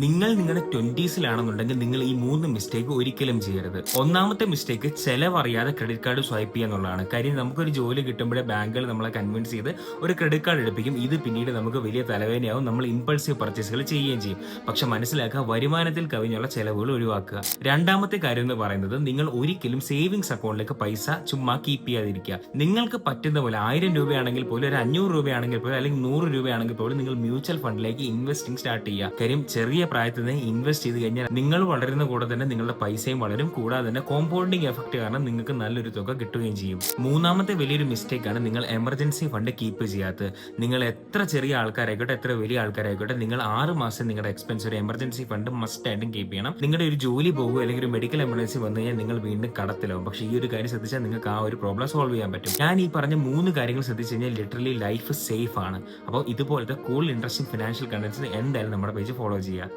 നിങ്ങൾ നിങ്ങളുടെ 20s നിങ്ങൾ ഈ 3 മിസ്റ്റേക്ക് ഒരിക്കലും ചെയ്യരുത്. ഒന്നാമത്തെ മിസ്റ്റേക്ക് ചെലവറിയാതെ ക്രെഡിറ്റ് കാർഡ് സ്വൈപ്പ് ചെയ്യുക എന്നുള്ളതാണ്. കാര്യം നമുക്കൊരു ജോലി കിട്ടുമ്പോഴേ ബാങ്കുകൾ നമ്മളെ കൺവിൻസ് ചെയ്ത് ഒരു ക്രെഡിറ്റ് കാർഡ് എടുപ്പിക്കും. ഇത് പിന്നീട് നമുക്ക് വലിയ തലവേദനയാവും. നമ്മൾ ഇമ്പൾസീവ് പർച്ചേസുകൾ ചെയ്യുകയും ചെയ്യും. പക്ഷെ മനസ്സിലാക്കുക, വരുമാനത്തിൽ കവിഞ്ഞുള്ള ചെലവുകൾ ഒഴിവാക്കുക. രണ്ടാമത്തെ കാര്യം എന്ന് പറയുന്നത്, നിങ്ങൾ ഒരിക്കലും സേവിങ്സ് അക്കൗണ്ടിലേക്ക് പൈസ ചുമ്മാ കീപ്പ് ചെയ്യാതിരിക്കുക. നിങ്ങൾക്ക് പറ്റുന്ന പോലെ 1000 രൂപയാണെങ്കിൽ പോലും, ഒരു 500 രൂപയാണെങ്കിൽ പോലും, അല്ലെങ്കിൽ 100 രൂപയാണെങ്കിൽ പോലും നിങ്ങൾ മ്യൂച്വൽ ഫണ്ടിലേക്ക് ഇൻവെസ്റ്റിംഗ് സ്റ്റാർട്ട് ചെയ്യുക. കാര്യം ചെറിയ പ്രായത്തിൽ നിന്ന് ഇൻവെസ്റ്റ് ചെയ്ത് കഴിഞ്ഞാൽ നിങ്ങൾ വളരുന്ന കൂടെ തന്നെ നിങ്ങളുടെ പൈസയും വളരും. കൂടാതെ തന്നെ കോമ്പൗണ്ടിങ് എഫക്ട് കാരണം നിങ്ങൾക്ക് നല്ലൊരു തുക കിട്ടുകയും ചെയ്യും. മൂന്നാമത്തെ വലിയൊരു മിസ്റ്റേക്ക് ആണ് നിങ്ങൾ എമർജൻസി ഫണ്ട് കീപ്പ് ചെയ്യാത്തത്. നിങ്ങൾ എത്ര ചെറിയ ആൾക്കാരായിക്കോട്ടെ, എത്ര വലിയ ആൾക്കാരായിക്കോട്ടെ, നിങ്ങൾ 6 മാസം നിങ്ങളുടെ എക്സ്പെൻസ് ഒരു എമർജൻസി ഫണ്ട് മസ്റ്റ് ആയിട്ടും കീപ്പ് ചെയ്യണം. നിങ്ങളുടെ ഒരു ജോലി പോകുക അല്ലെങ്കിൽ ഒരു മെഡിക്കൽ എമർജൻസി വന്നു കഴിഞ്ഞാൽ നിങ്ങൾ വീണ്ടും കടത്തിലാവും. പക്ഷേ ഈ ഒരു കാര്യം ശ്രദ്ധിച്ചാൽ നിങ്ങൾക്ക് ആ ഒരു പ്രോബ്ലം സോൾവ് ചെയ്യാൻ പറ്റും. ഞാൻ ഈ പറഞ്ഞ 3 കാര്യങ്ങൾ ശ്രദ്ധിച്ചു കഴിഞ്ഞാൽ ലിറ്ററലി ലൈഫ് സേഫ് ആണ്. അപ്പോൾ ഇതുപോലത്തെ കൂടുതൽ ഇൻട്രസ്റ്റിംഗ് ഫിനാൻഷ്യൽ കണ്ടന്റ്സിന് എന്തായാലും നമ്മുടെ പേജ് ഫോളോ ചെയ്യുക.